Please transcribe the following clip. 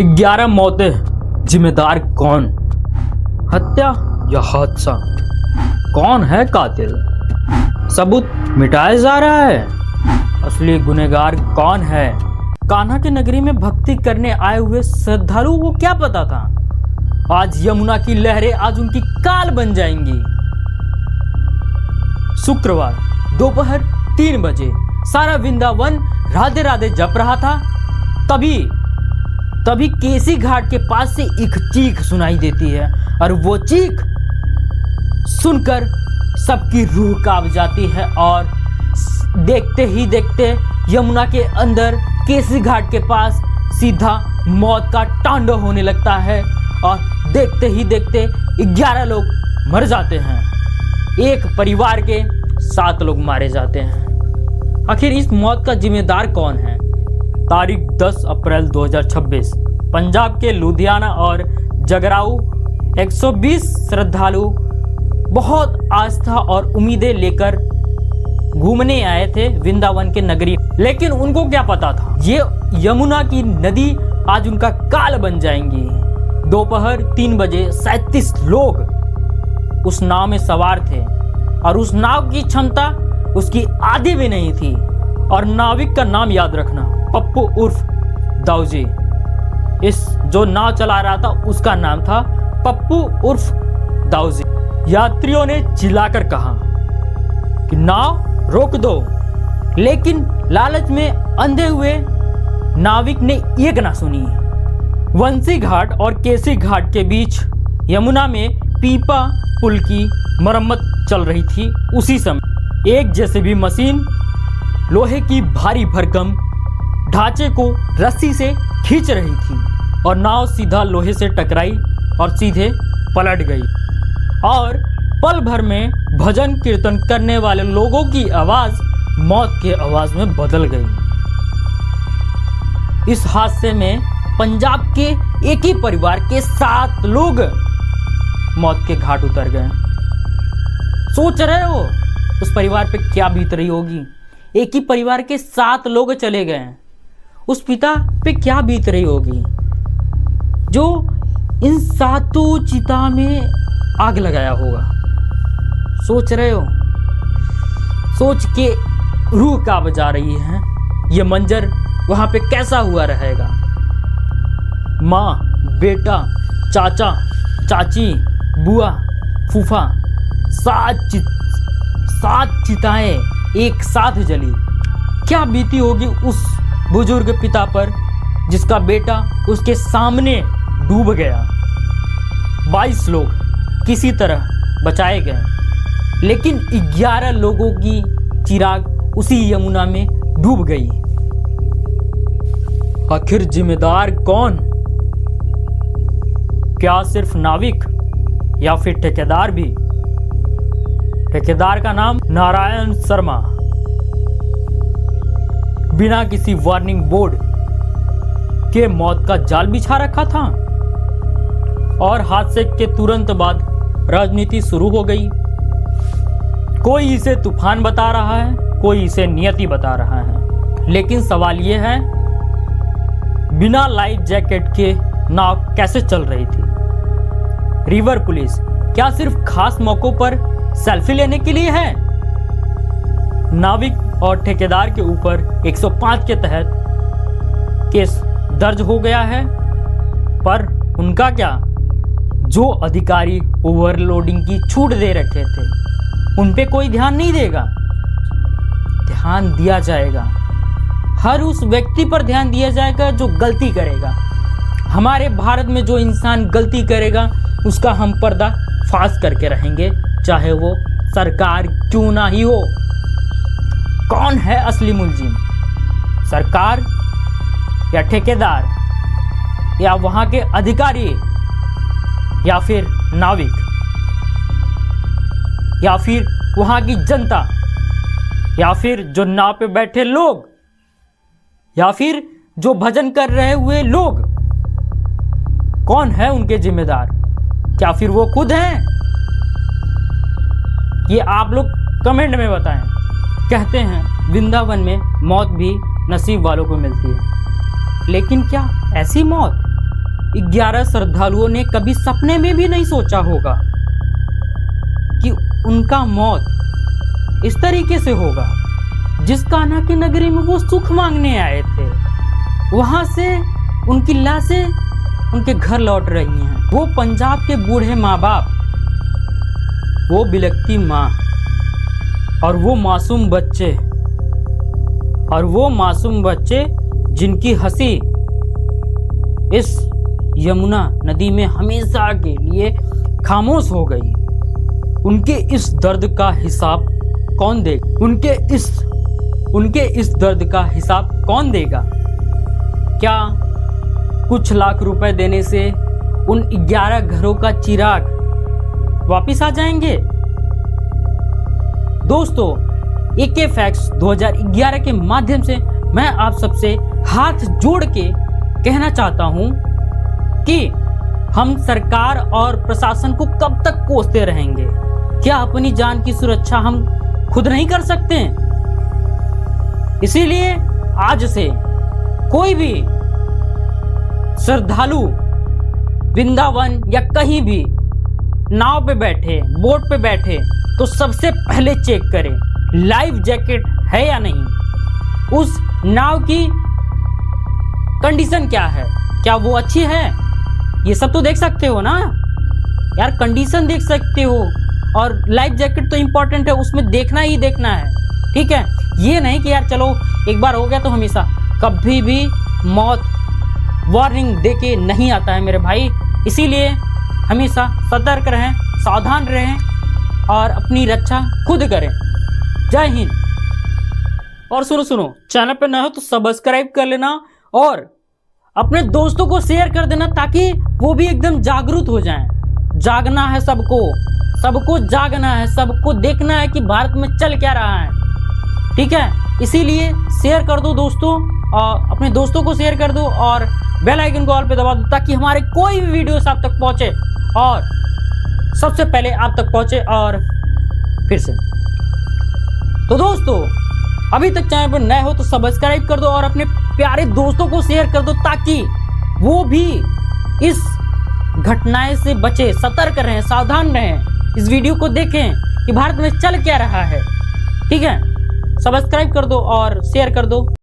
11 मौतें, जिम्मेदार कौन? हत्या या हादसा? कौन है कातिल? सबूत मिटाया जा रहा है, असली गुनहगार कौन है? कान्हा की नगरी में भक्ति करने आए हुए श्रद्धालुओं को क्या पता था आज यमुना की लहरें आज उनकी काल बन जाएंगी। शुक्रवार दोपहर 3 बजे सारा वृंदावन राधे राधे जप रहा था। तभी केसी घाट के पास से एक चीख सुनाई देती है और वो चीख सुनकर सबकी रूह कांप जाती है और देखते ही देखते यमुना के अंदर केसी घाट के पास सीधा मौत का तांडव होने लगता है और देखते ही देखते 11 लोग मर जाते हैं। एक परिवार के 7 लोग मारे जाते हैं। आखिर इस मौत का जिम्मेदार कौन है? तारीख 10 अप्रैल 2026 पंजाब के लुधियाना और जगराऊ 120 श्रद्धालु बहुत आस्था और उम्मीदें लेकर घूमने आए थे वृंदावन के नगरी, लेकिन उनको क्या पता था ये यमुना की नदी आज उनका काल बन जाएंगी। दोपहर 3 बजे 37 लोग उस नाव में सवार थे और उस नाव की क्षमता उसकी आधी भी नहीं थी और नाविक का नाम याद रखना, पप्पू उर्फ दाऊजी। इस जो नाव चला रहा था उसका नाम था पप्पू उर्फ दाऊजी। यात्रियों ने चिल्लाकर कहा कि नाव रोक दो, लेकिन लालच में अंधे हुए नाविक ने एक ना सुनी। वंशी घाट और केसी घाट के बीच यमुना में पीपा पुल की मरम्मत चल रही थी। उसी समय एक जेसीबी मशीन लोहे की भारी भरकम ढांचे को रस्सी से खींच रही थी और नाव सीधा लोहे से टकराई और सीधे पलट गई और पल भर में भजन कीर्तन करने वाले लोगों की आवाज मौत के आवाज में बदल गई। इस हादसे में पंजाब के एक ही परिवार के 7 लोग मौत के घाट उतर गए। सोच रहे हो उस परिवार पे क्या बीत रही होगी? एक ही परिवार के 7 लोग चले गए, उस पिता पे क्या बीत रही होगी जो इन 7 चिता में आग लगाया होगा। सोच रहे हो? सोच के रूह कांप जा रही है। ये मंजर वहां पे कैसा हुआ रहेगा? माँ, बेटा, चाचा, चाची, बुआ, फूफा, 7 चिताएं एक साथ जली। क्या बीती होगी उस बुजुर्ग पिता पर जिसका बेटा उसके सामने डूब गया। 22 लोग किसी तरह बचाए गए, लेकिन 11 लोगों की चिराग उसी यमुना में डूब गई। आखिर जिम्मेदार कौन? क्या सिर्फ नाविक या फिर ठेकेदार भी? ठेकेदार का नाम नारायण शर्मा। बिना किसी वार्निंग बोर्ड के मौत का जाल बिछा रखा था और हादसे के तुरंत बाद राजनीति शुरू हो गई। कोई इसे तूफान बता रहा है, कोई इसे नियति बता रहा है, लेकिन सवाल यह है बिना लाइफ जैकेट के नाव कैसे चल रही थी? रिवर पुलिस क्या सिर्फ खास मौकों पर सेल्फी लेने के लिए है? नाविक और ठेकेदार के ऊपर 105 के तहत केस दर्ज हो गया है, पर उनका क्या? जो अधिकारी ओवरलोडिंग की छूट दे रखे थे उन पे कोई ध्यान नहीं देगा। ध्यान दिया जाएगा, हर उस व्यक्ति पर ध्यान दिया जाएगा जो गलती करेगा। हमारे भारत में जो इंसान गलती करेगा उसका हम पर्दा फाश करके रहेंगे, चाहे वो सरकार क्यों ना ही हो। कौन है असली मुलजिम? सरकार या ठेकेदार या वहां के अधिकारी या फिर नाविक या फिर वहां की जनता या फिर जो नाव पे बैठे लोग या फिर जो भजन कर रहे हुए लोग? कौन है उनके जिम्मेदार? क्या फिर वो खुद हैं? ये आप लोग कमेंट में बताएं। कहते हैं वृंदावन में मौत भी नसीब वालों को मिलती है, लेकिन क्या ऐसी मौत 11 श्रद्धालुओं ने कभी सपने में भी नहीं सोचा होगा कि उनका मौत इस तरीके से होगा। जिस कान्हा की नगरी में वो सुख मांगने आए थे, वहां से उनकी लाशें उनके घर लौट रही हैं। वो पंजाब के बूढ़े माँ बाप, वो बिलखती माँ और वो मासूम बच्चे जिनकी हंसी इस यमुना नदी में हमेशा के लिए खामोश हो गई। उनके इस दर्द का हिसाब कौन देगा? उनके इस दर्द का हिसाब कौन देगा? क्या कुछ लाख रुपए देने से उन 11 घरों का चिराग वापिस आ जाएंगे? दोस्तों, AK फैक्ट्स 2011 के माध्यम से मैं आप सबसे हाथ जोड़ के कहना चाहता हूं कि हम सरकार और प्रशासन को कब तक कोसते रहेंगे? क्या अपनी जान की सुरक्षा हम खुद नहीं कर सकते? इसीलिए आज से कोई भी श्रद्धालु वृंदावन या कहीं भी नाव पे बैठे, बोट पे बैठे, तो सबसे पहले चेक करें लाइफ जैकेट है या नहीं, उस नाव की कंडीशन क्या है, क्या वो अच्छी है, ये सब तो देख सकते हो ना यार। कंडीशन देख सकते हो और लाइफ जैकेट तो इंपॉर्टेंट है, उसमें देखना ही देखना है, ठीक है। ये नहीं कि यार चलो एक बार हो गया तो हमेशा। कभी भी मौत वार्निंग देके नहीं आता है मेरे भाई। इसीलिए हमेशा सतर्क रहें, सावधान रहें और अपनी रक्षा खुद करें। जय हिंद। और सुनो, चैनल पर नए हो तो सब्सक्राइब कर लेना और अपने दोस्तों को शेयर कर देना ताकि वो भी एकदम जागरूक हो जाएं। जागना है सबको जागना है, सबको देखना है कि भारत में चल क्या रहा है, ठीक है। इसीलिए शेयर कर दो दोस्तों, और अपने दोस्तों को शेयर कर दो और बेल आइकन को ऑल पे दबा दो ताकि हमारे कोई भी वीडियोस आप तक पहुंचे और सबसे पहले आप तक पहुंचे। और फिर से तो दोस्तों, अभी तक चैनल पर नए हो तो सब्सक्राइब कर दो और अपने प्यारे दोस्तों को शेयर कर दो ताकि वो भी इस घटनाएं से बचे, सतर्क रहें, सावधान रहें। इस वीडियो को देखें कि भारत में चल क्या रहा है, ठीक है। सब्सक्राइब कर दो और शेयर कर दो।